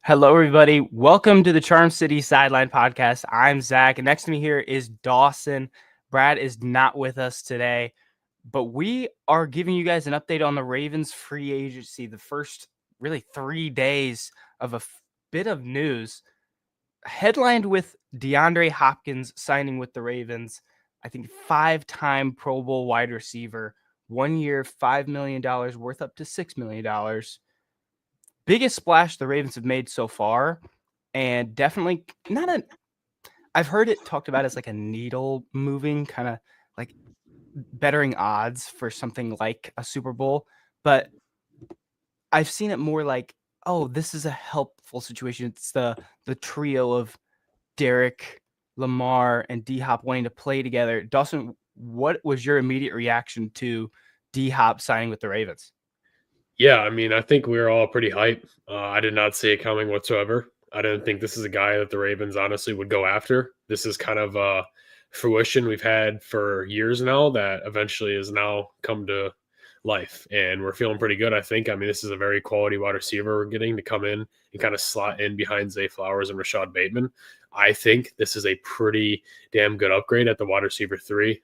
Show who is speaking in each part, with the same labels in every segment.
Speaker 1: Hello, everybody. Welcome to the Charm City Sideline Podcast. I'm Zach, and next to me here is Dawson. Brad is not with us today, but we are giving you guys an update on the Ravens free agency, the first really 3 days of a bit of news, headlined with DeAndre Hopkins signing with the Ravens. I think 5-time Pro Bowl wide receiver, 1 year, $5 million, worth up to $6 million. Biggest splash the Ravens have made so far, and definitely not a. I've heard it talked about as like a needle moving, kind of like bettering odds for something like a Super Bowl, but I've seen it more like, oh, this is a helpful situation. It's the trio of Derek, Lamar, and D Hop wanting to play together. Dawson, what was your immediate reaction to D Hop signing with the Ravens?
Speaker 2: Yeah, I mean, I think we were all pretty hyped. I did not see it coming whatsoever. I didn't think this is a guy that the Ravens honestly would go after. This is kind of fruition we've had for years now that eventually has now come to life, and we're feeling pretty good. I think. I mean, this is a very quality wide receiver we're getting to come in and kind of slot in behind Zay Flowers and Rashad Bateman. I think this is a pretty damn good upgrade at the wide receiver 3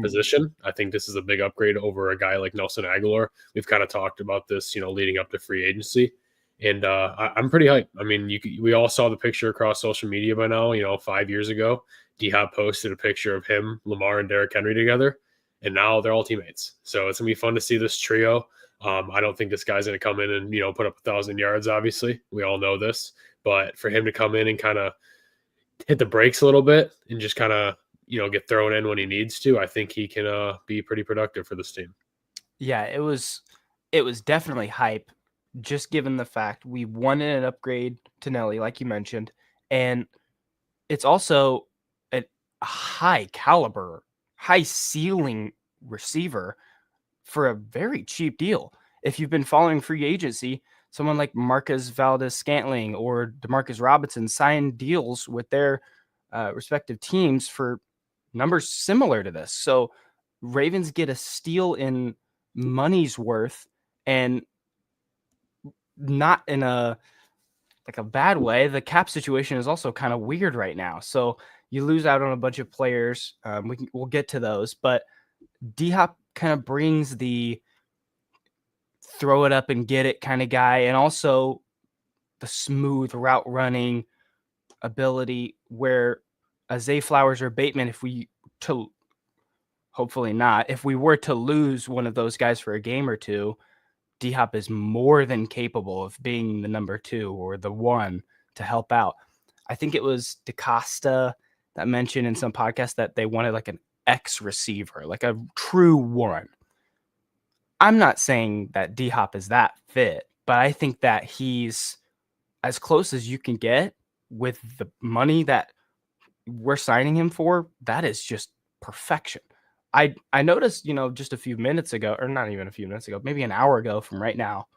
Speaker 2: position. I think this is a big upgrade over a guy like Nelson Aguilar. We've kind of talked about this, leading up to free agency. And I'm pretty hyped. I mean, we all saw the picture across social media by now. 5 years ago, D Hop posted a picture of him, Lamar, and Derrick Henry together, and now they're all teammates. So it's gonna be fun to see this trio. I don't think this guy's gonna come in and put up 1,000 yards. Obviously, we all know this, but for him to come in and kind of hit the brakes a little bit and just kind of get thrown in when he needs to, I think he can be pretty productive for this team.
Speaker 1: Yeah, it was definitely hype, just given the fact we wanted an upgrade to Nelly, like you mentioned, and it's also a high caliber, high ceiling receiver for a very cheap deal. If you've been following free agency, someone like Marquez Valdez-Scantling or Demarcus Robinson signed deals with their respective teams for numbers similar to this. So Ravens get a steal in money's worth, and not in a bad way. The cap situation is also kind of weird right now, so you lose out on a bunch of players. We'll get to those, but D Hop kind of brings the throw it up and get it kind of guy, and also the smooth route running ability where Zay Flowers or Bateman, hopefully not, if we were to lose one of those guys for a game or two, D Hop is more than capable of being the number 2 or the 1 to help out. I think it was DaCosta that mentioned in some podcast that they wanted like an X receiver, like a true 1. I'm not saying that D Hop is that fit, but I think that he's as close as you can get with the money that we're signing him for. That is just perfection. I noticed, just a few minutes ago, or not even a few minutes ago, maybe an hour ago from right now,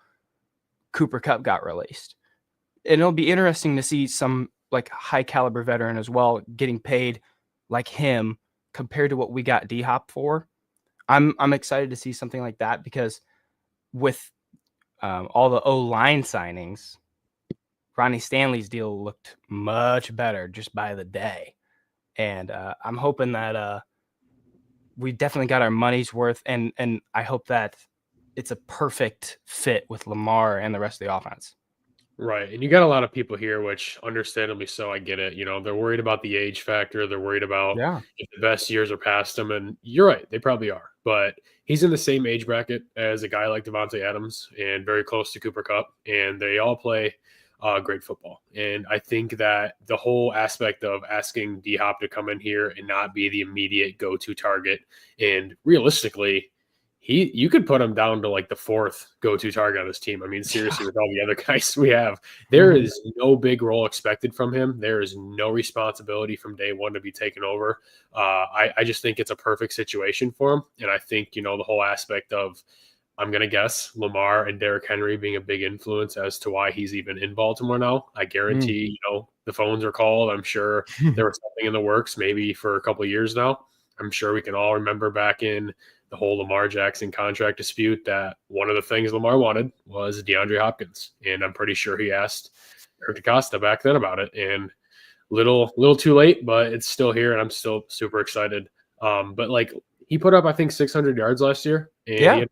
Speaker 1: Cooper Kupp got released. And it'll be interesting to see some like high caliber veteran as well getting paid like him compared to what we got D Hop for. I'm excited to see something like that because with all the O-line signings, Ronnie Stanley's deal looked much better just by the day. And I'm hoping that we definitely got our money's worth, and I hope that it's a perfect fit with Lamar and the rest of the offense.
Speaker 2: Right. And you got a lot of people here, which understandably so, I get it. They're worried about the age factor. They're worried about if the best years are past them. And you're right, they probably are. But he's in the same age bracket as a guy like Devontae Adams and very close to Cooper Kupp. And they all play great football. And I think that the whole aspect of asking D Hop to come in here and not be the immediate go-to target, and realistically, you could put him down to like the 4th go-to target on this team. I mean, seriously, with all the other guys we have, there is no big role expected from him. There is no responsibility from day one to be taken over. I just think it's a perfect situation for him. And I think, the whole aspect of, I'm going to guess, Lamar and Derrick Henry being a big influence as to why he's even in Baltimore now. I guarantee, the phones are called. I'm sure there was something in the works maybe for a couple of years now. I'm sure we can all remember back in the whole Lamar Jackson contract dispute that one of the things Lamar wanted was DeAndre Hopkins. And I'm pretty sure he asked Eric DaCosta back then about it, and little too late, but it's still here, and I'm still super excited. But like he put up, I think 600 yards last year, and he
Speaker 1: Yeah.
Speaker 2: had a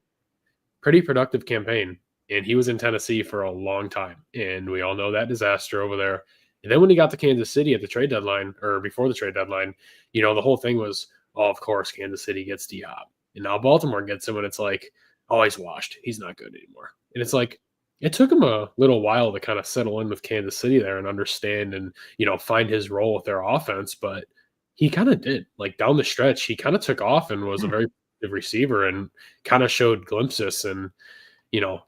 Speaker 2: pretty productive campaign. And he was in Tennessee for a long time, and we all know that disaster over there. And then when he got to Kansas City at the trade deadline, or before the trade deadline, the whole thing was, oh, of course, Kansas City gets D-Hop. And now Baltimore gets him, and it's like, oh, he's washed. He's not good anymore. And it's like, it took him a little while to kind of settle in with Kansas City there and understand and, find his role with their offense. But he kind of did. Like down the stretch, he kind of took off and was a very good receiver and kind of showed glimpses and,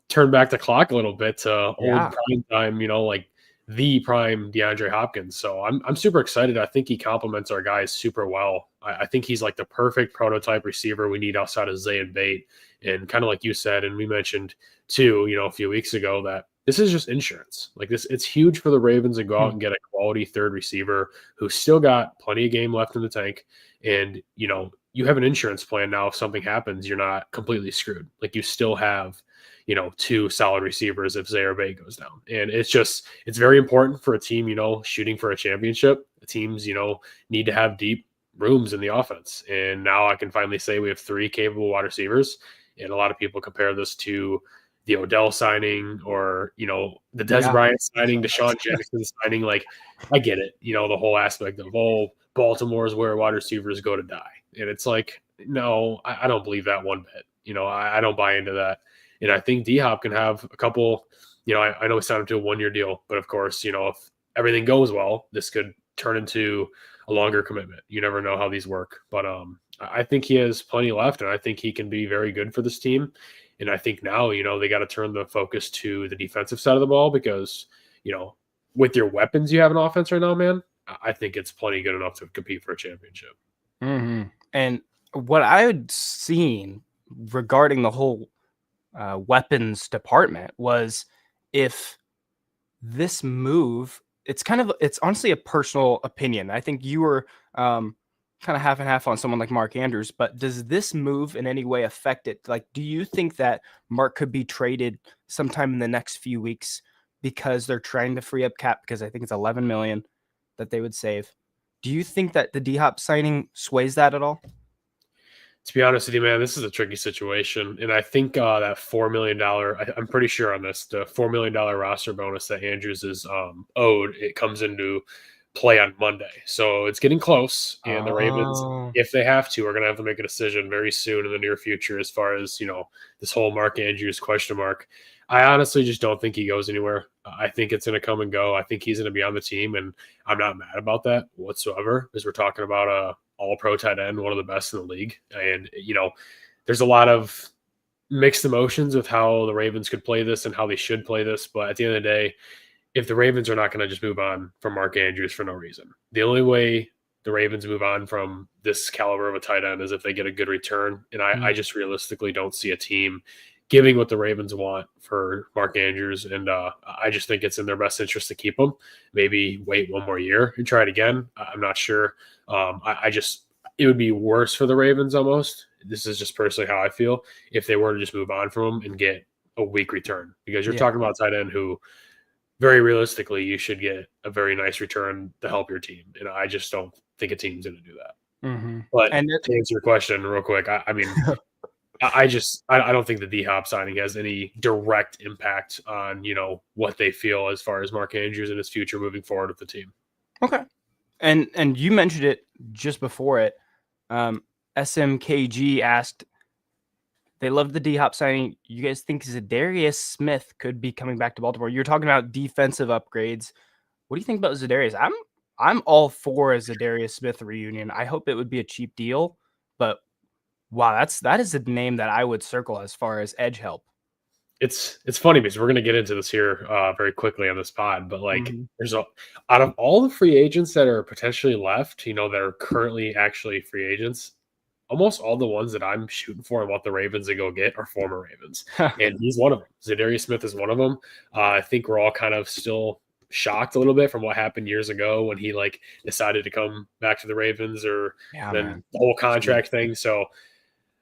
Speaker 2: turn back the clock a little bit to old
Speaker 1: Yeah.
Speaker 2: prime time, like the prime DeAndre Hopkins. So I'm super excited. I think he complements our guys super well. I think he's like the perfect prototype receiver we need outside of Zay and Bate. And kind of like you said, and we mentioned too, a few weeks ago, that this is just insurance. Like this, it's huge for the Ravens to go out and get a quality third receiver who's still got plenty of game left in the tank. And, you have an insurance plan now. If something happens, you're not completely screwed. Like you still have, two solid receivers if Zaire Bay goes down. And it's very important for a team, shooting for a championship. The teams, need to have deep rooms in the offense. And now I can finally say we have 3 capable wide receivers. And a lot of people compare this to the Odell signing or, the Des Bryant signing, Deshaun Jackson signing. Like, I get it, the whole aspect of, oh, Baltimore is where wide receivers go to die. And it's like, no, I don't believe that one bit. I don't buy into that. And I think D-Hop can have a couple, I know he signed him to a 1-year deal, but of course, if everything goes well, this could turn into a longer commitment. You never know how these work. But I think he has plenty left, and I think he can be very good for this team. And I think now, they got to turn the focus to the defensive side of the ball because, with your weapons you have in offense right now, man, I think it's plenty good enough to compete for a championship.
Speaker 1: Mm-hmm. And what I had seen regarding the whole weapons department was if this move, it's honestly a personal opinion. I think you were kind of half and half on someone like Mark Andrews, but does this move in any way affect it? Like, do you think that Mark could be traded sometime in the next few weeks because they're trying to free up cap? Because I think it's 11 million that they would save. Do you think that the D-Hop signing sways that at all?
Speaker 2: To be honest with you, man, this is a tricky situation. And I think that $4 million, I'm pretty sure on this, the $4 million roster bonus that Andrews is owed, it comes into play on Monday. So it's getting close. And the Ravens, if they have to, are going to have to make a decision very soon in the near future as far as, this whole Mark Andrews question mark. I honestly just don't think he goes anywhere. I think it's going to come and go. I think he's going to be on the team, and I'm not mad about that whatsoever because we're talking about a all-pro tight end, one of the best in the league. And, there's a lot of mixed emotions with how the Ravens could play this and how they should play this. But at the end of the day, if the Ravens are not going to just move on from Mark Andrews for no reason, the only way the Ravens move on from this caliber of a tight end is if they get a good return. And I just realistically don't see a team giving what the Ravens want for Mark Andrews. And I just think it's in their best interest to keep him. Maybe wait one more year and try it again. I'm not sure. It would be worse for the Ravens almost. This is just personally how I feel if they were to just move on from him and get a weak return, because you're talking about a tight end who very realistically you should get a very nice return to help your team. And I just don't think a team's going to do that.
Speaker 1: Mm-hmm.
Speaker 2: But to answer your question real quick, I mean, I don't think the D-Hop signing has any direct impact on, what they feel as far as Mark Andrews and his future moving forward with the team.
Speaker 1: Okay. And you mentioned it just before it. SMKG asked, they loved the D-Hop signing. You guys think Zadarius Smith could be coming back to Baltimore? You're talking about defensive upgrades. What do you think about Zadarius? I'm all for a Zadarius Smith reunion. I hope it would be a cheap deal, but wow, that is a name that I would circle as far as edge help.
Speaker 2: It's funny because we're going to get into this here very quickly on this pod, but there's out of all the free agents that are potentially left, that are currently actually free agents, almost all the ones that I'm shooting for and want the Ravens to go get are former Ravens. And he's one of them. Zadarius Smith is one of them. I think we're all kind of still shocked a little bit from what happened years ago when he decided to come back to the Ravens or the whole contract thing. So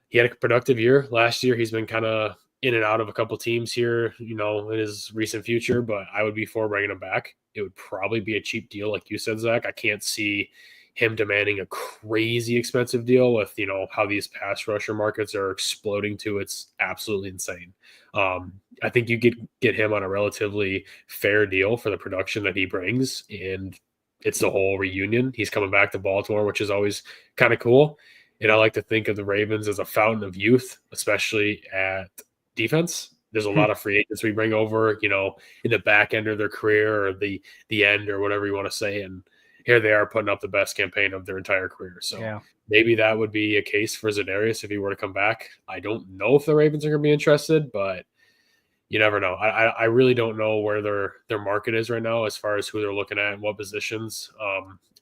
Speaker 2: he had a productive year last year. He's been kind of in and out of a couple teams here, in his recent future, but I would be for bringing him back. it would probably be a cheap deal, like you said, Zach. I can't see him demanding a crazy expensive deal with, how these pass rusher markets are exploding to. It's absolutely insane. I think you get him on a relatively fair deal for the production that he brings, and it's the whole reunion. He's coming back to Baltimore, which is always kind of cool. And I like to think of the Ravens as a fountain of youth, especially at defense. There's a lot of free agents we bring over, in the back end of their career or the end or whatever you want to say. And here they are putting up the best campaign of their entire career. So
Speaker 1: Yeah.
Speaker 2: maybe that would be a case for Za'Darius if he were to come back. I don't know if the Ravens are going to be interested, but you never know. I really don't know where their market is right now as far as who they're looking at and what positions.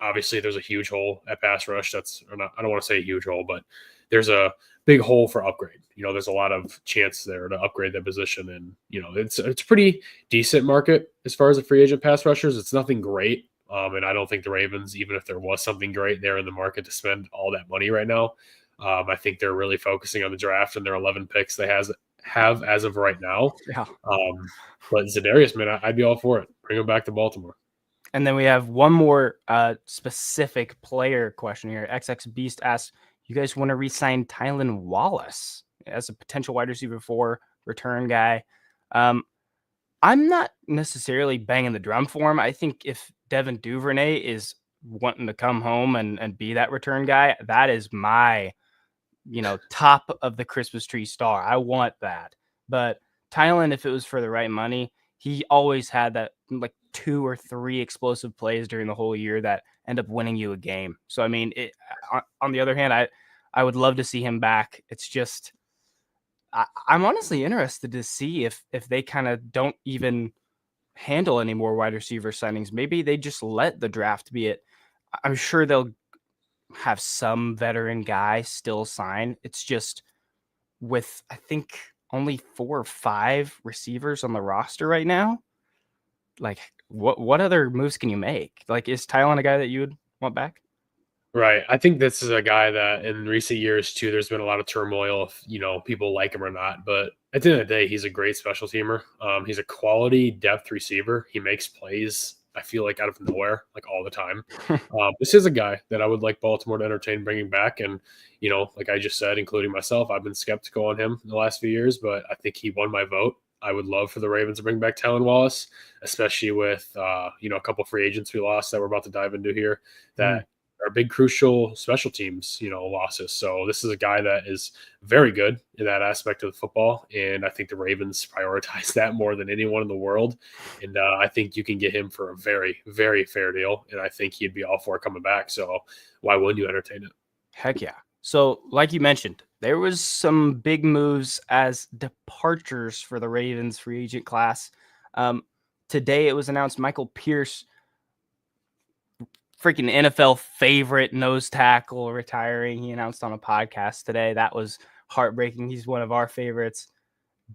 Speaker 2: Obviously, there's a huge hole at pass rush. I don't want to say a huge hole, but there's a big hole for upgrade. There's a lot of chance there to upgrade that position, and it's a pretty decent market as far as the free agent pass rushers. It's nothing great, and I don't think the Ravens, even if there was something great, they're in the market to spend all that money right now. I think they're really focusing on the draft and their 11 picks they have as of right now.
Speaker 1: Yeah.
Speaker 2: But Za'Darius, man, I'd be all for it. Bring him back to Baltimore.
Speaker 1: And then we have one more specific player question here. XX Beast asks, you guys want to re-sign Tylan Wallace as a potential wide receiver 4 return guy? I'm not necessarily banging the drum for him. I think if Devin Duvernay is wanting to come home and be that return guy, that is my top of the Christmas tree star. I want that. But Tylan, if it was for the right money, he always had that like 2 or 3 explosive plays during the whole year that end up winning you a game. So, I mean, on the other hand, I would love to see him back. It's just, I'm honestly interested to see if they kind of don't even handle any more wide receiver signings. Maybe they just let the draft be it. I'm sure they'll have some veteran guy still sign. It's just with, I think, only 4 or 5 receivers on the roster right now. Like, what other moves can you make? Like, is Tylan a guy that you would want back?
Speaker 2: Right. I think this is a guy that in recent years, too, there's been a lot of turmoil if, people like him or not. But at the end of the day, he's a great special teamer. He's a quality depth receiver. He makes plays, I feel like, out of nowhere, like all the time. This is a guy that I would like Baltimore to entertain bringing back. And, like I just said, including myself, I've been skeptical on him in the last few years, but I think he won my vote. I would love for the Ravens to bring back Tylan Wallace, especially with, a couple free agents we lost that we're about to dive into here that are big, crucial special teams, losses. So this is a guy that is very good in that aspect of the football. And I think the Ravens prioritize that more than anyone in the world. And I think you can get him for a very, very fair deal. And I think he'd be all for coming back. So why wouldn't you entertain it?
Speaker 1: Heck yeah. So like you mentioned, there was some big moves as departures for the Ravens free agent class. Today it was announced Michael Pierce, freaking NFL favorite nose tackle, retiring. He announced on a podcast today. That was heartbreaking. He's one of our favorites,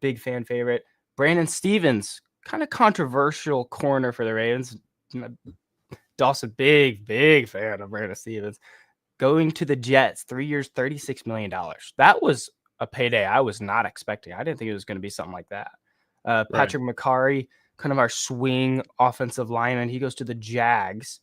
Speaker 1: big fan favorite. Brandon Stevens, kind of controversial corner for the Ravens. Dawson, big fan of Brandon Stevens. Going to the Jets, 3 years, $36 million. That was a payday I was not expecting. I didn't think it was going to be something like that. Patrick McCarry, kind of our swing offensive lineman. He goes to the Jags,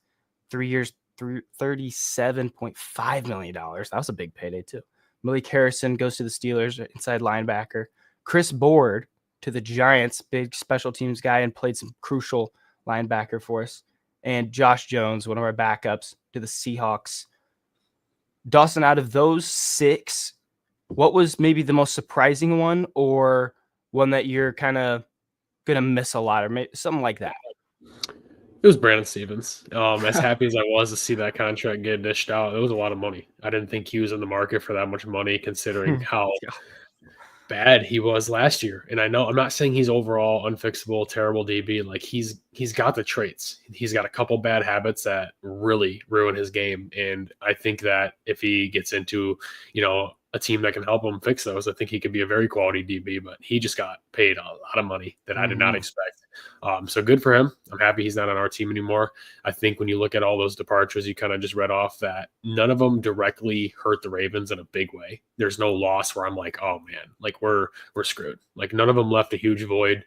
Speaker 1: 3 years, $37.5 million. That was a big payday too. Malik Harrison goes to the Steelers, inside linebacker. Chris Board to the Giants, big special teams guy, and played some crucial linebacker for us. And Josh Jones, one of our backups, to the Seahawks. Dawson, out of those 6, what was maybe the most surprising one, or one that you're kind of going to miss a lot, or maybe something like that?
Speaker 2: It was Brandon Stevens. As happy as I was to see that contract get dished out, it was a lot of money. I didn't think he was in the market for that much money, considering how bad he was last year. And I know I'm not saying he's overall unfixable, terrible DB. Like he's got the traits. He's got a couple bad habits that really ruin his game. And I think that if he gets into, a team that can help him fix those, I think he could be a very quality DB. But he just got paid a lot of money that I did not expect. So good for him. I'm happy he's not on our team anymore. I think when you look at all those departures, you kind of just read off that none of them directly hurt the Ravens in a big way. There's no loss where I'm like, oh man, like we're screwed. Like none of them left a huge void.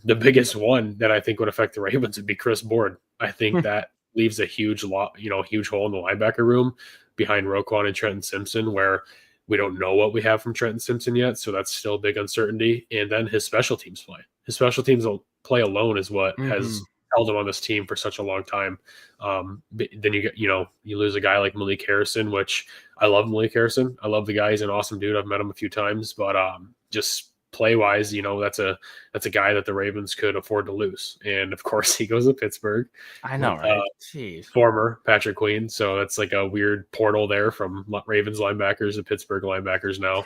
Speaker 2: The biggest one that I think would affect the Ravens would be Chris Board. I think that leaves a huge huge hole in the linebacker room behind Roquan and Trenton Simpson, where we don't know what we have from Trenton Simpson yet, so that's still a big uncertainty. And then his special teams play. His special teams play alone is what has held him on this team for such a long time. Then you lose a guy like Malik Harrison, which I love Malik Harrison. I love the guy. He's an awesome dude. I've met him a few times, but just play wise, that's a guy that the Ravens could afford to lose. And of course, he goes to Pittsburgh.
Speaker 1: I know, right? Jeez.
Speaker 2: Former Patrick Queen, so that's like a weird portal there from Ravens linebackers to Pittsburgh linebackers now.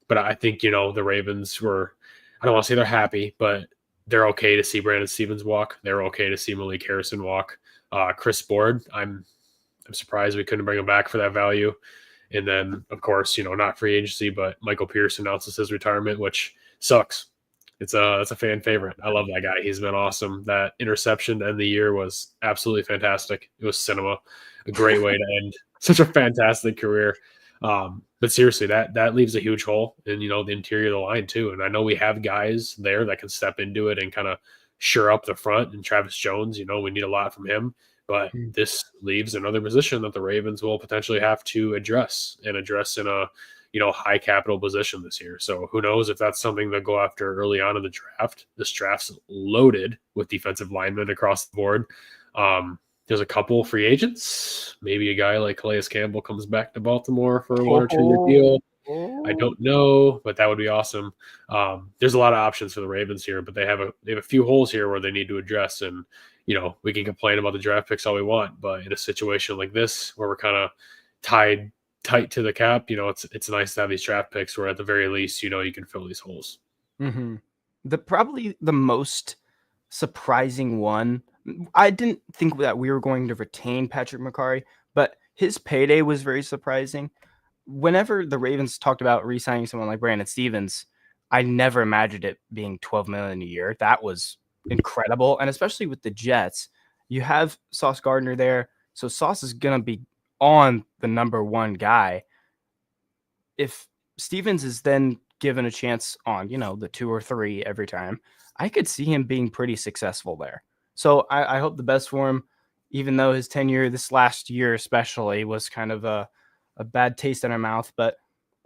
Speaker 2: But I think the Ravens were, I don't want to say they're happy, but they're okay to see Brandon Stevens walk. They're okay to see Malik Harrison walk. Chris Board, I'm surprised we couldn't bring him back for that value. And then, of course, not free agency, but Michael Pierce announces his retirement, which sucks. It's a fan favorite. I love that guy. He's been awesome. That interception to end the year was absolutely fantastic. It was cinema. A great way to end such a fantastic career. But seriously, that leaves a huge hole in, the interior of the line too. And I know we have guys there that can step into it and kind of shore up the front. And Travis Jones, we need a lot from him. But this leaves another position that the Ravens will potentially have to address in a high capital position this year. So who knows if that's something they'll go after early on in the draft. This draft's loaded with defensive linemen across the board. There's a couple free agents. Maybe a guy like Calais Campbell comes back to Baltimore for a 1 or 2 year deal. I don't know, but that would be awesome. There's a lot of options for the Ravens here, but they have a few holes here where they need to address. And we can complain about the draft picks all we want, but in a situation like this where we're kind of tight to the cap, it's nice to have these draft picks where at the very least, you can fill these holes.
Speaker 1: Mm-hmm. Probably the most surprising one, I didn't think that we were going to retain Patrick Mekari, but his payday was very surprising. Whenever the Ravens talked about re-signing someone like Brandon Stevens, I never imagined it being $12 million a year. That was incredible. And especially with the Jets, you have Sauce Gardner there. So Sauce is going to be on the number one guy. If Stevens is then given a chance on, the 2 or 3 every time, I could see him being pretty successful there. So I hope the best for him, even though his tenure this last year especially was kind of a bad taste in our mouth. But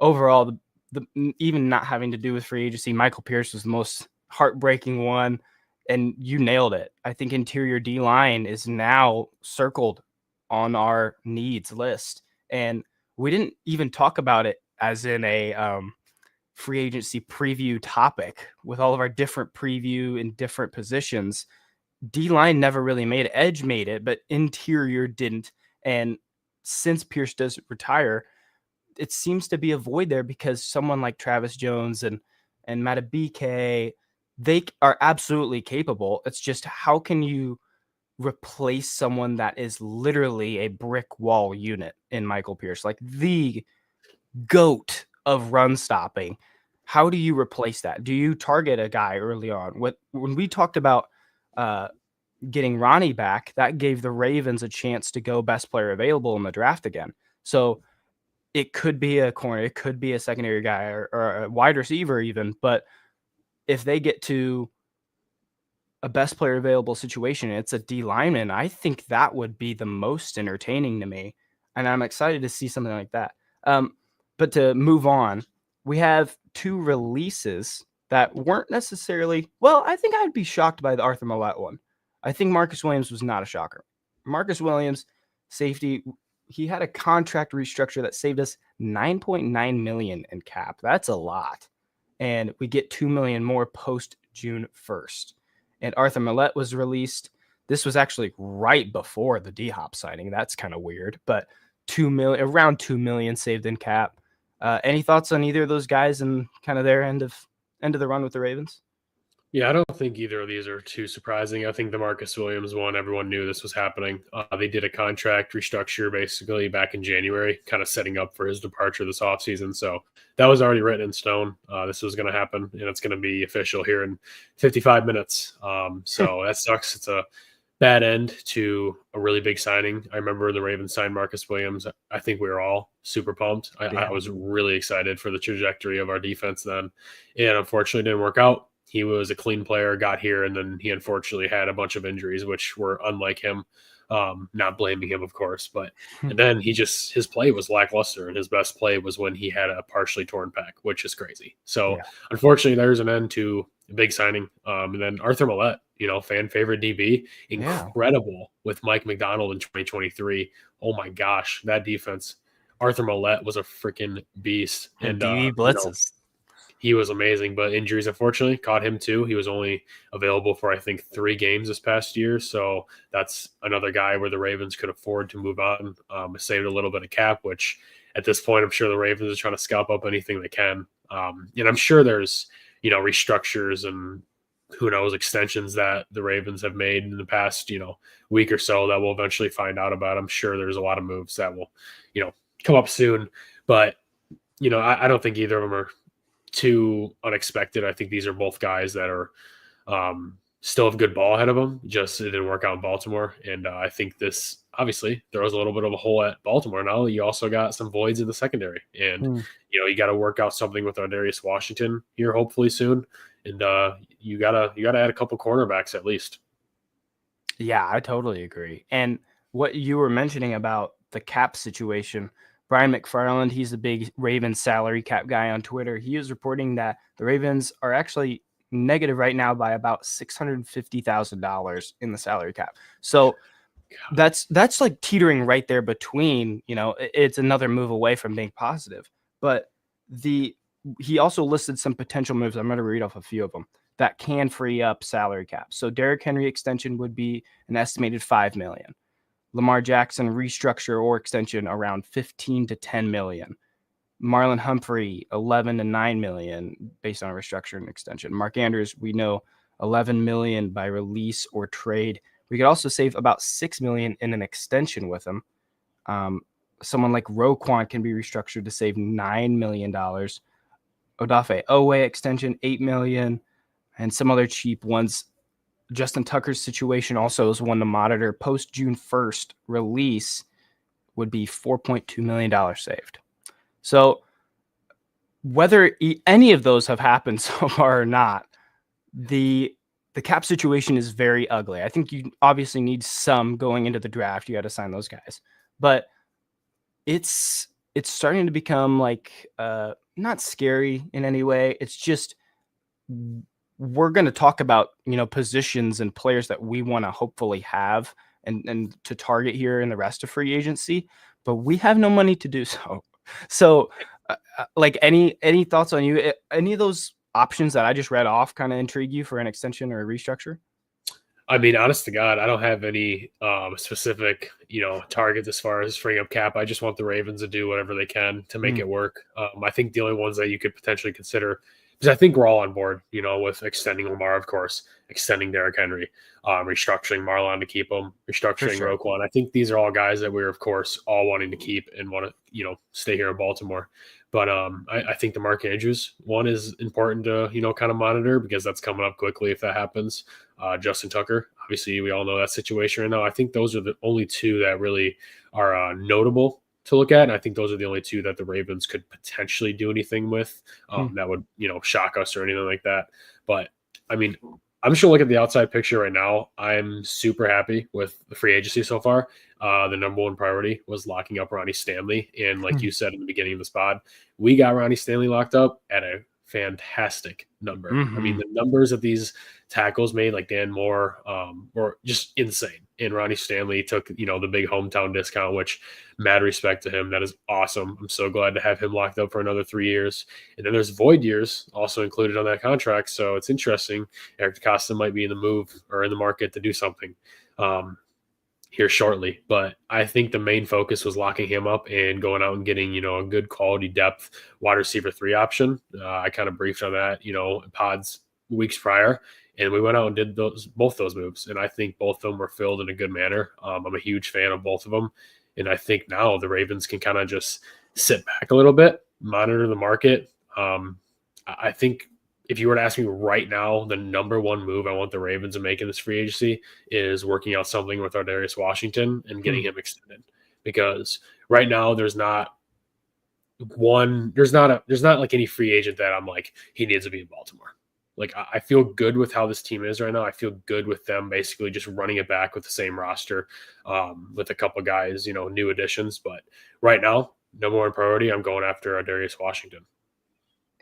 Speaker 1: overall, the even not having to do with free agency, Michael Pierce was the most heartbreaking one. And you nailed it. I think interior D-line is now circled on our needs list. And we didn't even talk about it as in a free agency preview topic with all of our different preview in different positions. D-line never really made it. Edge made it, but interior didn't. And since Pierce does retire, it seems to be a void there because someone like Travis Jones and Matabike, they are absolutely capable. It's just how can you replace someone that is literally a brick wall unit in Michael Pierce, like the GOAT of run stopping? How do you replace that? Do you target a guy early on? When we talked about getting Ronnie back, that gave the Ravens a chance to go best player available in the draft again. So it could be a corner, it could be a secondary guy or a wide receiver even, but if they get to a best player available situation, it's a D lineman, I think that would be the most entertaining to me. And I'm excited to see something like that. But to move on, we have 2 releases that weren't necessarily, well, I think I'd be shocked by the Arthur Millette one. I think Marcus Williams was not a shocker. Marcus Williams, safety, he had a contract restructure that saved us $9.9 million in cap. That's a lot. And we get $2 million more post June 1st. And Arthur Millette was released. This was actually right before the D-Hop signing. That's kind of weird, but around $2 million saved in cap. Any thoughts on either of those guys and kind of their end of the run with the Ravens?
Speaker 2: Yeah, I don't think either of these are too surprising. I think the Marcus Williams one, everyone knew this was happening. They did a contract restructure basically back in January, kind of setting up for his departure this offseason. So that was already written in stone. This was going to happen, and it's going to be official here in 55 minutes. So that sucks. It's a bad end to a really big signing. I remember the Ravens signed Marcus Williams. I think we were all super pumped. I was really excited for the trajectory of our defense then, and unfortunately it didn't work out. He was a clean player, got here, and then he unfortunately had a bunch of injuries, which were unlike him. Not blaming him, of course, but and then his play was lackluster, and his best play was when he had a partially torn pec, which is crazy. So unfortunately, there's an end to a big signing. And then Arthur Millette, fan favorite DB, incredible with Mike McDonald in 2023. Oh my gosh, that defense. Arthur Millette was a freaking beast, and
Speaker 1: DB blitzes.
Speaker 2: He was amazing, but injuries unfortunately caught him too. He was only available for, I think, 3 games this past year. So that's another guy where the Ravens could afford to move on. Saved a little bit of cap, which at this point, I'm sure the Ravens are trying to scalp up anything they can. And I'm sure there's, restructures and who knows, extensions that the Ravens have made in the past, week or so that we'll eventually find out about. I'm sure there's a lot of moves that will, come up soon. But, I don't think either of them are too unexpected. I think these are both guys that are still have good ball ahead of them. Just it didn't work out in Baltimore, and I think this obviously throws a little bit of a hole at Baltimore. Now you also got some voids in the secondary, and you got to work out something with Darius Washington here hopefully soon, and you gotta add a couple cornerbacks at least.
Speaker 1: Yeah, I totally agree. And what you were mentioning about the cap situation. Brian McFarland, he's the big Ravens salary cap guy on Twitter. He is reporting that the Ravens are actually negative right now by about $650,000 in the salary cap. So that's like teetering right there between, it's another move away from being positive. But he also listed some potential moves. I'm going to read off a few of them that can free up salary cap. So Derrick Henry extension would be an estimated $5 million. Lamar Jackson restructure or extension around 15 to 10 million. Marlon Humphrey, 11 to 9 million based on a restructure and extension. Mark Andrews, we know 11 million by release or trade. We could also save about 6 million in an extension with him. Someone like Roquan can be restructured to save $9 million. Odafe Owe extension, 8 million, and some other cheap ones. Justin Tucker's situation also is one to monitor. Post June 1st release would be $4.2 million saved. So whether any of those have happened so far or not, the cap situation is very ugly. I think you obviously need some going into the draft. You got to sign those guys, but it's starting to become like not scary in any way. It's just we're going to talk about, positions and players that we want to hopefully have and to target here in the rest of free agency, but we have no money to do so. So like any thoughts on you? Any of those options that I just read off kind of intrigue you for an extension or a restructure?
Speaker 2: I mean, honest to God, I don't have any specific, targets as far as freeing up cap. I just want the Ravens to do whatever they can to make it work. I think the only ones that you could potentially consider, because I think we're all on board, with extending Lamar, of course, extending Derrick Henry, restructuring Marlon to keep him, restructuring Roquan. I think these are all guys that we're, of course, all wanting to keep and want to, stay here in Baltimore. But I think the Mark Andrews one is important to, kind of monitor because that's coming up quickly if that happens. Justin Tucker, obviously, we all know that situation right now. I think those are the only two that really are notable to look at. And I think those are the only two that the Ravens could potentially do anything with that would, shock us or anything like that. But I mean, I'm just going to look at the outside picture right now. I'm super happy with the free agency so far. The number one priority was locking up Ronnie Stanley. And like you said in the beginning of the spot, we got Ronnie Stanley locked up at a fantastic number. I mean, the numbers that these tackles made, like Dan Moore, were just insane. And Ronnie Stanley took, the big hometown discount, which mad respect to him. That is awesome. I'm so glad to have him locked up for another 3 years. And then there's void years also included on that contract. So it's interesting. Eric DeCosta might be in the move or in the market to do something here shortly. But I think the main focus was locking him up and going out and getting, a good quality depth wide receiver 3 option. I kind of briefed on that, pods weeks prior. And we went out and did both those moves, and I think both of them were filled in a good manner. I'm a huge fan of both of them, and I think now the Ravens can kind of just sit back a little bit, monitor the market. I think if you were to ask me right now, the number one move I want the Ravens to make in this free agency is working out something with Darius Washington and getting him extended. Because right now there's not like any free agent that I'm like, he needs to be in Baltimore. Like, I feel good with how this team is right now. I feel good with them basically just running it back with the same roster, with a couple guys, new additions. But right now, number one priority, I'm going after Darius Washington.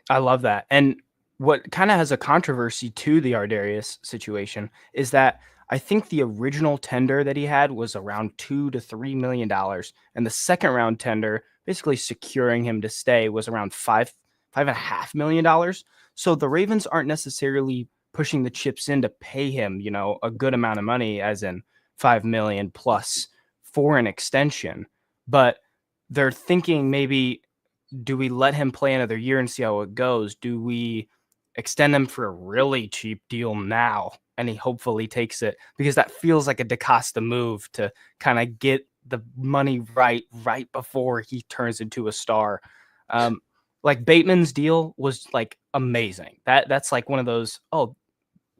Speaker 1: I love that. And what kind of has a controversy to the Ardarius situation is that I think the original tender that he had was around $2 to $3 million, and the second round tender, basically securing him to stay, was around $5.5 million. So the Ravens aren't necessarily pushing the chips in to pay him, a good amount of money, as in $5 million plus for an extension, but they're thinking maybe, do we let him play another year and see how it goes? Do we extend him for a really cheap deal now and he hopefully takes it? Because that feels like a DaCosta move to kind of get the money right before he turns into a star. Like Bateman's deal was like amazing. That's like one of those,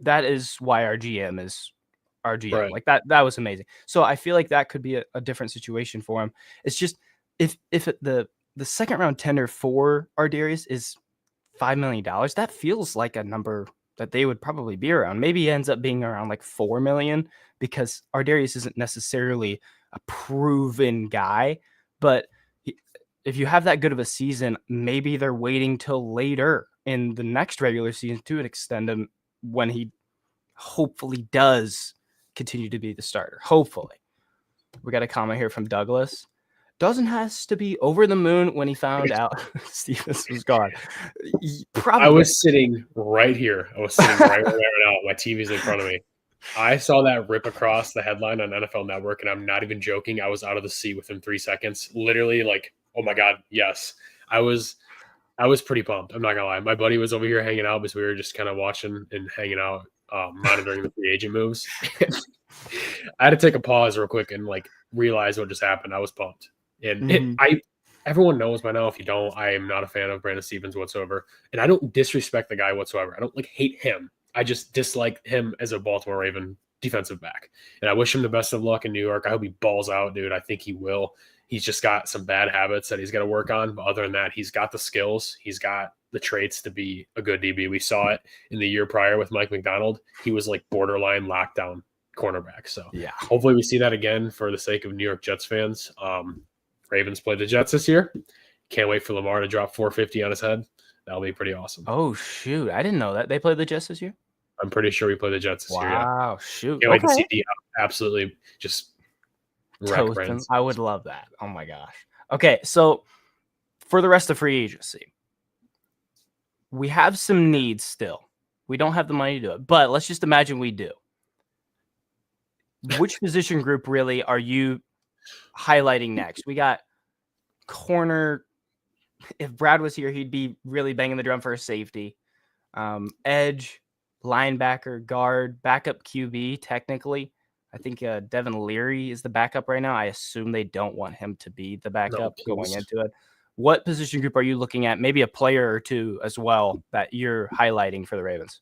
Speaker 1: that is why our GM is our GM.
Speaker 2: Right.
Speaker 1: Like that was amazing. So I feel like that could be a different situation for him. It's just if the second round tender for Ardarius is $5 million, that feels like a number that they would probably be around. Maybe it ends up being around like $4 million, because Ardarius isn't necessarily a proven guy. But if you have that good of a season, maybe they're waiting till later in the next regular season to extend him when he hopefully does continue to be the starter. Hopefully. We got a comment here from Douglas. Dawson has to be over the moon when he found out Stevens was gone. Probably.
Speaker 2: I was sitting right here. I was sitting right where now. My TV's in front of me. I saw that rip across the headline on NFL Network, and I'm not even joking. I was out of the seat within 3 seconds. Literally, like, oh my God, yes. I was pretty pumped. I'm not gonna lie. My buddy was over here hanging out because we were just kind of watching and hanging out, monitoring the free agent moves. I had to take a pause real quick and like realize what just happened. I was pumped. And everyone knows by now. If you don't, I am not a fan of Brandon Stevens whatsoever. And I don't disrespect the guy whatsoever. I don't like hate him. I just dislike him as a Baltimore Raven defensive back. And I wish him the best of luck in New York. I hope he balls out, dude. I think he will. He's just got some bad habits that he's got to work on. But other than that, he's got the skills. He's got the traits to be a good DB. We saw it in the year prior with Mike McDonald. He was like borderline lockdown cornerback. So
Speaker 1: yeah,
Speaker 2: hopefully we see that again for the sake of New York Jets fans. Ravens play the Jets this year. Can't wait for Lamar to drop 450 on his head. That'll be pretty awesome.
Speaker 1: Oh, shoot. I didn't know that. They played the Jets this year?
Speaker 2: I'm pretty sure we play the Jets this year. Yeah.
Speaker 1: Wow, shoot.
Speaker 2: Can't wait to see D absolutely just wreck Brandon.
Speaker 1: I would love that. Oh, my gosh. Okay, so for the rest of free agency, we have some needs still. We don't have the money to do it, but let's just imagine we do. Which position group really are you highlighting next? We got corner. If Brad was here, he'd be really banging the drum for a safety. Edge, linebacker, guard, backup QB. Technically, I think Devin Leary is the backup right now. I assume they don't want him to be the backup going into it. What position group are you looking at? Maybe a player or two as well that you're highlighting for the Ravens.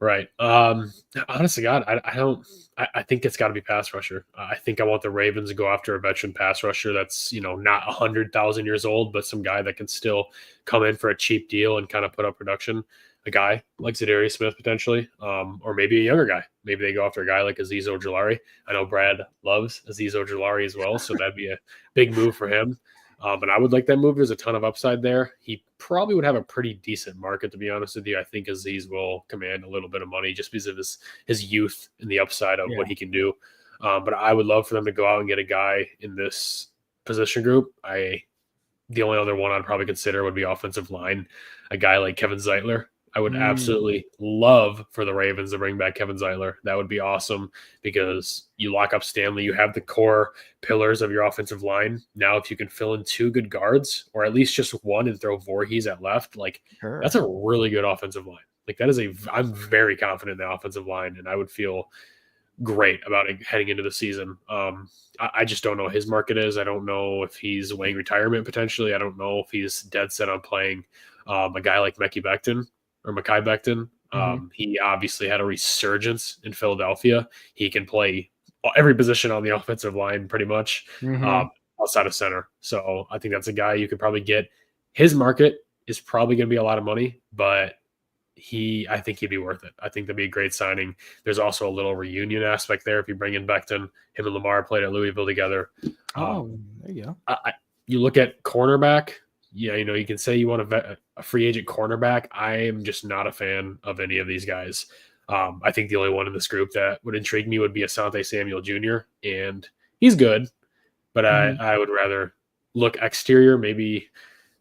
Speaker 2: Right. Honestly, God, I think it's got to be pass rusher. I think I want the Ravens to go after a veteran pass rusher that's, not 100,000 years old, but some guy that can still come in for a cheap deal and kind of put up production. A guy like Zadarius Smith potentially, or maybe a younger guy. Maybe they go after a guy like Azeez Ojulari. I know Brad loves Azeez Ojulari as well, so that'd be a big move for him. But I would like that move. There's a ton of upside there. He probably would have a pretty decent market, to be honest with you. I think Azeez will command a little bit of money just because of his youth and the upside of what he can do. But I would love for them to go out and get a guy in this position group. The only other one I'd probably consider would be offensive line, a guy like Kevin Zeitler. I would absolutely love for the Ravens to bring back Kevin Zeitler. That would be awesome because you lock up Stanley. You have the core pillars of your offensive line. Now, if you can fill in 2 good guards or at least just one and throw Voorhees at left, that's a really good offensive line. Like I'm very confident in the offensive line, and I would feel great about it heading into the season. I just don't know what his market is. I don't know if he's weighing retirement potentially. I don't know if he's dead set on playing a guy like Mekhi Becton or Mekhi Becton. He obviously had a resurgence in Philadelphia. He can play every position on the offensive line pretty much outside of center. So I think that's a guy you could probably get. His market is probably going to be a lot of money, but I think he'd be worth it. I think that'd be a great signing. There's also a little reunion aspect there if you bring in Becton. Him and Lamar played at Louisville together.
Speaker 1: There you go.
Speaker 2: You look at cornerback. Yeah, you can say you want a free agent cornerback. I am just not a fan of any of these guys. I think the only one in this group that would intrigue me would be Asante Samuel Jr., and he's good, but I would rather look exterior, maybe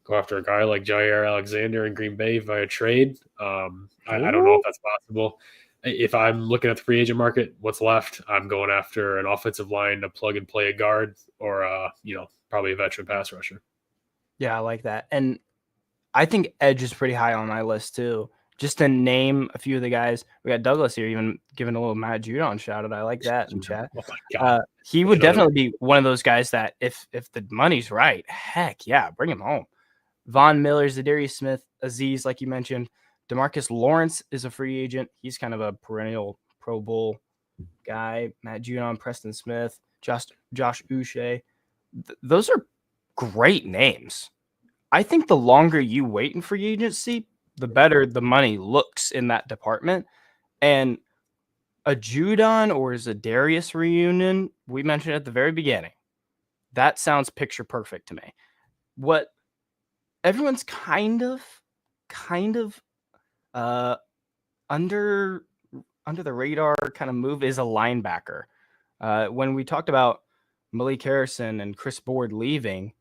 Speaker 2: go after a guy like Jair Alexander in Green Bay via trade. I don't know if that's possible. If I'm looking at the free agent market, what's left, I'm going after an offensive line to plug and play a guard or, probably a veteran pass rusher.
Speaker 1: Yeah, I like that. And I think edge is pretty high on my list too. Just to name a few of the guys, we got Douglas here, even giving a little Matt Judon shout out. I like that in chat.
Speaker 2: Oh my God.
Speaker 1: He would definitely be one of those guys that if the money's right, heck yeah, bring him home. Von Miller, Zadarius Smith, Aziz, like you mentioned. DeMarcus Lawrence is a free agent. He's kind of a perennial Pro Bowl guy. Matt Judon, Preston Smith, Josh Uche. Those are great names. I think the longer you wait in free agency, the better the money looks in that department. And a Judon or Zadarius reunion, we mentioned at the very beginning, that sounds picture perfect to me. What everyone's kind of under the radar kind of move is a linebacker. When we talked about Malik Harrison and Chris Board leaving,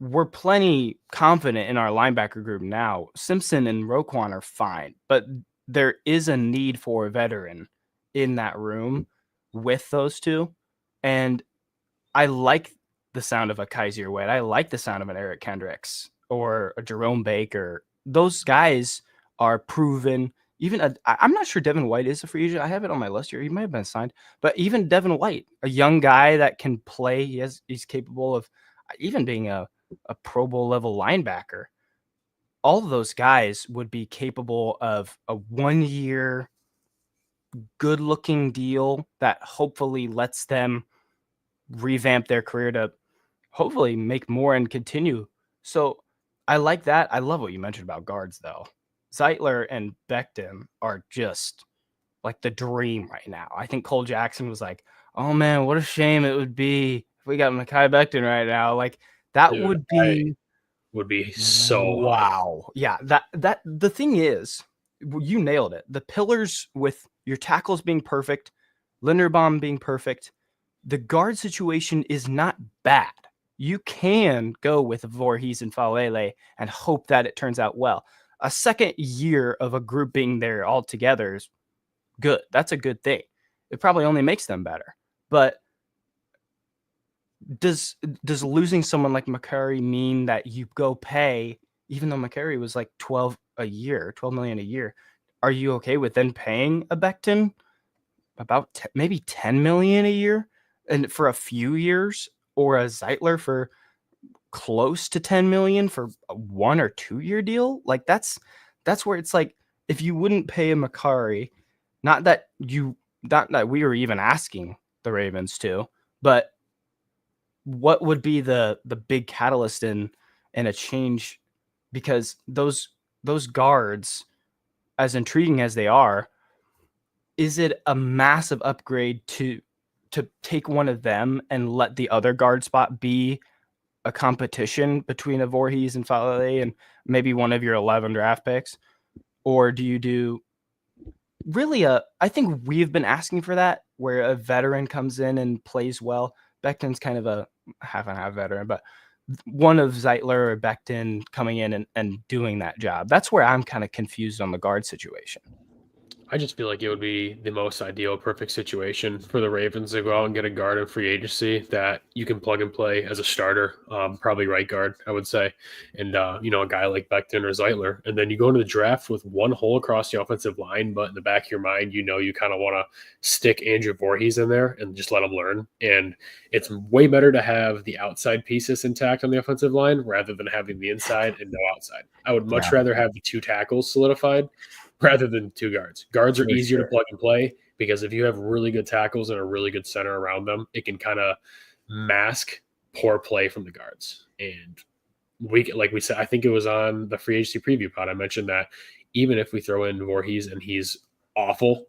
Speaker 1: we're plenty confident in our linebacker group now. Simpson and Roquan are fine, but there is a need for a veteran in that room with those two. And I like the sound of a Kaiser White. I like the sound of an Eric Kendricks or a Jerome Baker. Those guys are proven. Even I'm not sure Devin White is a free agent. I have it on my list here. He might have been signed, but even Devin White, a young guy that can play, he's capable of even being a Pro Bowl level linebacker. All of those guys would be capable of a 1-year good looking deal that hopefully lets them revamp their career to hopefully make more and continue. So I like that. I love what you mentioned about guards though. Zeitler and Becton are just like the dream right now. I think Cole Jackson was like, oh man, what a shame it would be if we got Mekhi Becton right now. Like that would be
Speaker 2: so
Speaker 1: wow. High. Yeah, that the thing is, you nailed it. The pillars with your tackles being perfect, Linderbaum being perfect, the guard situation is not bad. You can go with Voorhees and Falele and hope that it turns out well. A second year of a group being there all together is good. That's a good thing. It probably only makes them better. But does losing someone like McCurry mean that you go pay, even though McCurry was like 12 million a year? Are you okay with then paying a Becton about maybe 10 million a year and for a few years, or a Zeitler for close to 10 million for a 1 or 2 year deal? Like that's where it's like, if you wouldn't pay a McCurry, not that we were even asking the Ravens to, but what would be the big catalyst in a change? Because those guards, as intriguing as they are, is it a massive upgrade to take one of them and let the other guard spot be a competition between a Voorhees and Falele and maybe one of your 11 draft picks? Or do you do really I think we've been asking for that, where a veteran comes in and plays well. Becton's kind of a half and half veteran, but one of Zeitler or Becton coming in and doing that job. That's where I'm kind of confused on the guard situation.
Speaker 2: I just feel like it would be the most ideal, perfect situation for the Ravens to go out and get a guard in free agency that you can plug and play as a starter, probably right guard, I would say, and a guy like Becton or Zeitler, and then you go into the draft with one hole across the offensive line, but in the back of your mind, you kind of want to stick Andrew Voorhees in there and just let him learn. And it's way better to have the outside pieces intact on the offensive line rather than having the inside and no outside. I would much
Speaker 1: Yeah,
Speaker 2: rather have the two tackles solidified rather than two guards. Guards are
Speaker 1: for
Speaker 2: easier to
Speaker 1: sure.
Speaker 2: plug and play because if you have really good tackles and a really good center around them, it can kind of mask poor play from the guards. And like we said, I think it was on the free agency preview pod. I mentioned that even if we throw in Voorhees and he's awful,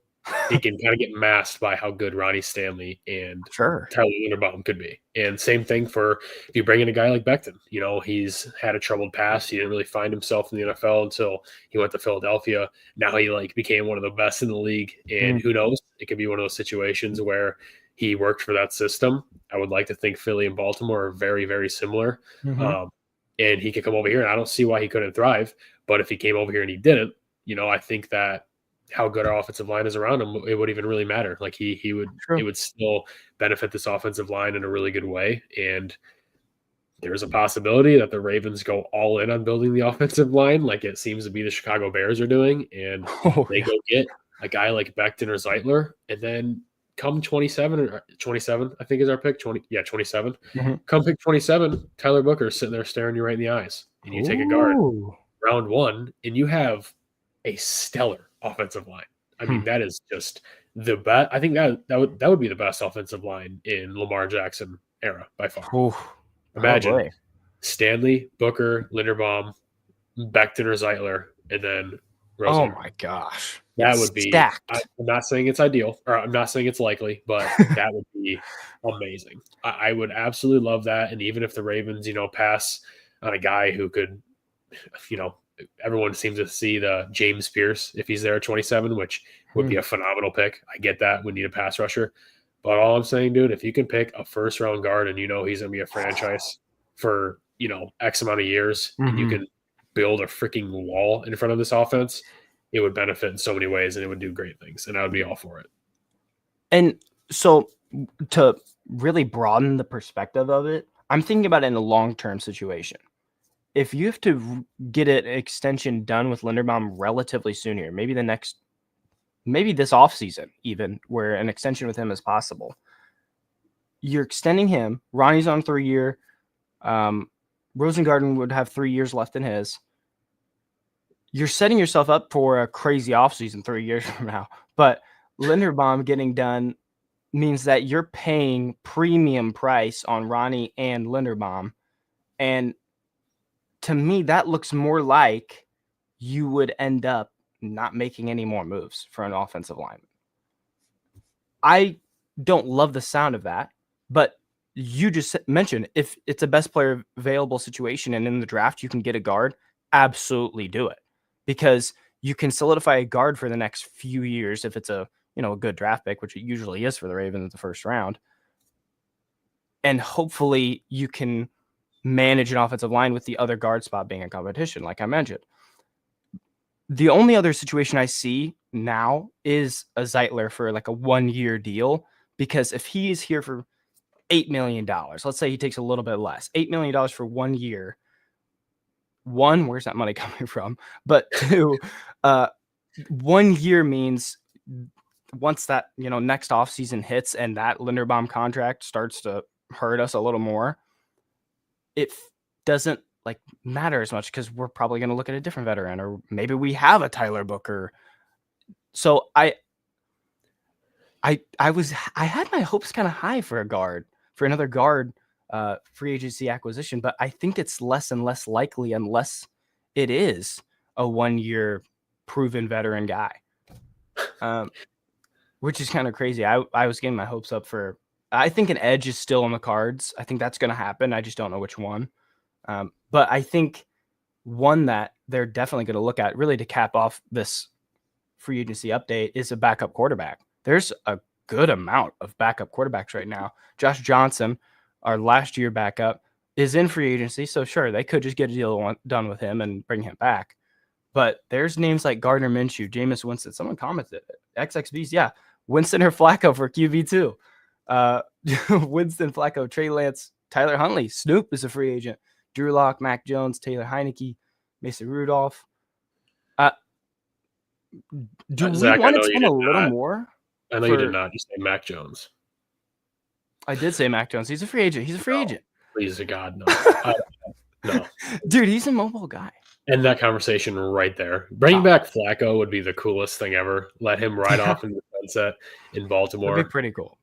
Speaker 2: it can kind of get masked by how good Ronnie Stanley and
Speaker 1: Sure.
Speaker 2: Tyler Linderbaum could be. And same thing for if you bring in a guy like Becton. He's had a troubled past. He didn't really find himself in the NFL until he went to Philadelphia. Now he became one of the best in the league. And
Speaker 1: Mm,
Speaker 2: who knows? It could be one of those situations where he worked for that system. I would like to think Philly and Baltimore are very, very similar.
Speaker 1: mhm.
Speaker 2: Um, and he could come over here, and I don't see why he couldn't thrive. But if he came over here and he didn't, I think that how good our offensive line is around him, it would even really matter. Like he would, it
Speaker 1: True.
Speaker 2: would still benefit this offensive line in a really good way. And there's a possibility that the Ravens go all in on building the offensive line, like it seems to be the Chicago Bears are doing, and
Speaker 1: Oh
Speaker 2: they
Speaker 1: yeah.
Speaker 2: go get a guy like Becton or Zeitler, and then come 27, I think is our pick. 27.
Speaker 1: Mhm.
Speaker 2: Come pick 27, Tyler Booker sitting there staring you right in the eyes, and you take a guard
Speaker 1: Ooh.
Speaker 2: round one, and you have a stellar offensive line. I
Speaker 1: Hmm.
Speaker 2: mean, that is just the best. I think that would be the best offensive line in Lamar Jackson era by far.
Speaker 1: Ooh. Oh
Speaker 2: Imagine
Speaker 1: boy.
Speaker 2: Stanley, Booker, Linderbaum, Becton or Zeitler, and then
Speaker 1: Oh
Speaker 2: Rosen.
Speaker 1: my gosh.
Speaker 2: That
Speaker 1: It's
Speaker 2: would be. I'm
Speaker 1: stacked.
Speaker 2: not saying it's ideal, or I'm not saying it's likely, but that would be amazing. I would absolutely love that. And even if the Ravens, pass on a guy who could, you know, everyone seems to see the James Pierce if he's there at 27, which would
Speaker 1: Hmm.
Speaker 2: be a phenomenal pick. I get that. We need a pass rusher. But all I'm saying, dude, if you can pick a first round guard and he's going to be a franchise for, X amount of years and you
Speaker 1: Mhm.
Speaker 2: can build a freaking wall in front of this offense, it would benefit in so many ways and it would do great things. And I would be all for it.
Speaker 1: And so to really broaden the perspective of it, I'm thinking about it in a long-term situation. If you have to get an extension done with Linderbaum relatively soon here, maybe this offseason even, where an extension with him is possible. You're extending him. Ronnie's on 3-year. Rosengarten would have 3 years left in his. You're setting yourself up for a crazy offseason 3 years from now. But Linderbaum getting done means that you're paying premium price on Ronnie and Linderbaum. And to me, that looks more like you would end up not making any more moves for an offensive lineman. I don't love the sound of that, but you just mentioned if it's a best player available situation and in the draft you can get a guard, absolutely do it because you can solidify a guard for the next few years if it's a good draft pick, which it usually is for the Ravens in the first round. And hopefully you can manage an offensive line with the other guard spot being a competition, like I mentioned. The only other situation I see now is a Zeitler for like a 1-year deal, because if he is here for $8 million, let's say he takes a little bit less, $8 million for 1 year. One, where's that money coming from? But two, 1 year means once that, next offseason hits and that Linderbaum contract starts to hurt us a little more, it doesn't matter as much because we're probably going to look at a different veteran, or maybe we have a Tyler Booker. So I had my hopes kind of high for another guard free agency acquisition, but I think it's less and less likely unless it is a 1-year proven veteran guy. Which is kind of crazy. I was getting my hopes up for, I think an edge is still on the cards. I think that's going to happen. I just don't know which one. But I think one that they're definitely going to look at really to cap off this free agency update is a backup quarterback. There's a good amount of backup quarterbacks right now. Josh Johnson, our last year backup, is in free agency. So sure, they could just get a deal done with him and bring him back. But there's names like Gardner Minshew, Jameis Winston. Someone commented it. XXVs, yeah. Winston or Flacco for QB2. Winston, Flacco, Trey Lance, Tyler Huntley. Snoop is a free agent. Drew Lock, Mac Jones, Taylor Heineke, Mason Rudolph. Do we
Speaker 2: Zach,
Speaker 1: want to spend a little more?
Speaker 2: I know you did not. You say Mac Jones.
Speaker 1: I did say Mac Jones. He's a free agent.
Speaker 2: Please to God, no. No.
Speaker 1: Dude, he's a mobile guy.
Speaker 2: End that conversation right there. Bringing back Flacco would be the coolest thing ever. Let him ride off in the sunset in Baltimore.
Speaker 1: That'd be pretty cool.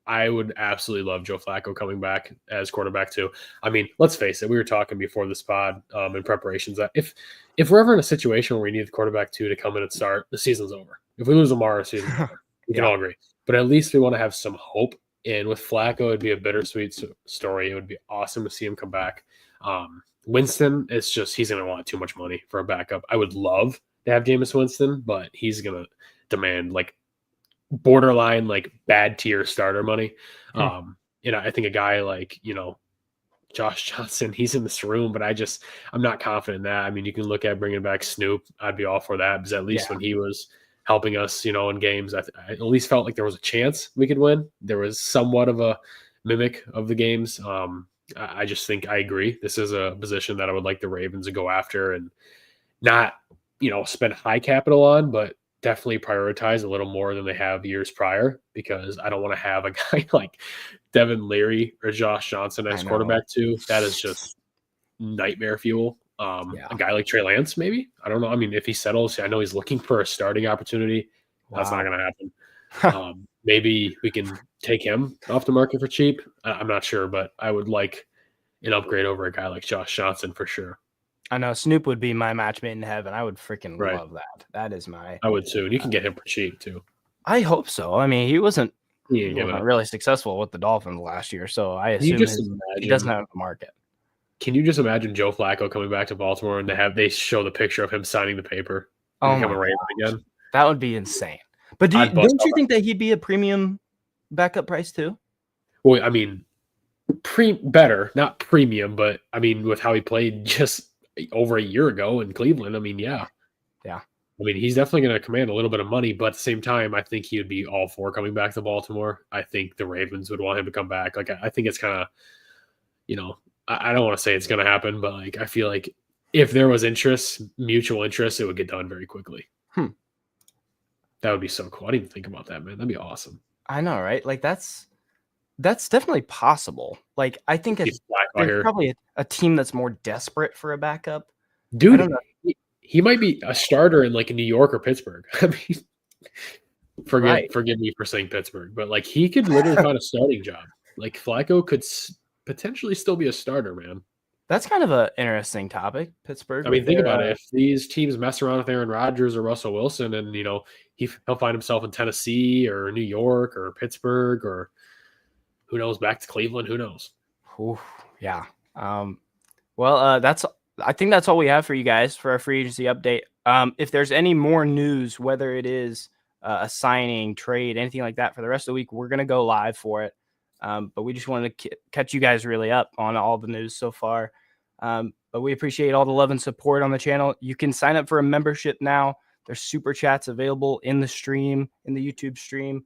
Speaker 2: I would absolutely love Joe Flacco coming back as quarterback too. I mean, let's face it. We were talking before this pod in preparations that if we're ever in a situation where we need the quarterback to come in and start, the season's over. If we lose Lamar, the season's over. We can all agree. But at least we want to have some hope. And with Flacco, it'd be a bittersweet story. It would be awesome to see him come back. Winston, it's just he's going to want too much money for a backup. I would love to have Jameis Winston, but he's going to demand like borderline like bad tier starter money. I think a guy like Josh Johnson, he's in this room, but I'm not confident in that. I mean, you can look at bringing back Snoop. I'd be all for that because at least when he was helping us, in games, I at least felt like there was a chance we could win. There was somewhat of a mimic of the games. I just think I agree. This is a position that I would like the Ravens to go after and not, spend high capital on, but definitely prioritize a little more than they have years prior, because I don't want to have a guy like Devin Leary or Josh Johnson as quarterback too. That is just nightmare fuel. A guy like Trey Lance, maybe. I don't know. I mean, if he settles, I know he's looking for a starting opportunity. That's not going to happen. Maybe we can take him off the market for cheap. I'm not sure, but I would like an upgrade over a guy like Josh Johnson for sure.
Speaker 1: I know Snoop would be my match made in heaven. I would freaking love that. That is my.
Speaker 2: I would too. And you can get him for cheap too.
Speaker 1: I hope so. I mean, he wasn't really successful with the Dolphins last year, so I assume he doesn't have the market.
Speaker 2: Can you just imagine Joe Flacco coming back to Baltimore and they show the picture of him signing the paper and become a Raven again?
Speaker 1: That would be insane. But don't you think that he'd be a premium backup price too?
Speaker 2: Well, I mean, better, not premium, but I mean, with how he played just over a year ago in Cleveland, I mean, yeah. I mean, he's definitely going to command a little bit of money, but at the same time, I think he would be all for coming back to Baltimore. I think the Ravens would want him to come back. Like, I think it's kind of, I don't want to say it's going to happen, but like, I feel like if there was mutual interest, it would get done very quickly. That would be so cool. I didn't even think about that, man. That'd be awesome.
Speaker 1: I know, right? Like that's definitely possible. Like I think there's probably a team that's more desperate for a backup.
Speaker 2: Dude, I don't know. He might be a starter in like New York or Pittsburgh. I mean, forgive me for saying Pittsburgh, but like he could literally find a starting job. Like Flacco could potentially still be a starter, man.
Speaker 1: That's kind of an interesting topic, Pittsburgh.
Speaker 2: I mean, think about it. If these teams mess around with Aaron Rodgers or Russell Wilson, and he'll find himself in Tennessee or New York or Pittsburgh or who knows, back to Cleveland. Who knows?
Speaker 1: Ooh, yeah. I think that's all we have for you guys for our free agency update. If there's any more news, whether it is a signing, trade, anything like that for the rest of the week, we're going to go live for it. But we just wanted to catch you guys really up on all the news so far. But we appreciate all the love and support on the channel. You can sign up for a membership now. There's super chats available in the stream, in the YouTube stream.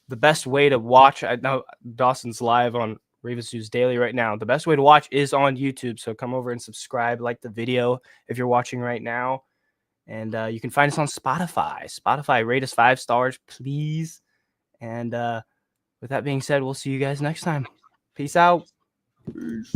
Speaker 1: The best way to watch, I know Dawson's live on Ravens News Daily right now. The best way to watch is on YouTube. So come over and subscribe, like the video if you're watching right now. And you can find us on Spotify, rate us 5 stars, please. And with that being said, we'll see you guys next time. Peace out.
Speaker 2: Peace.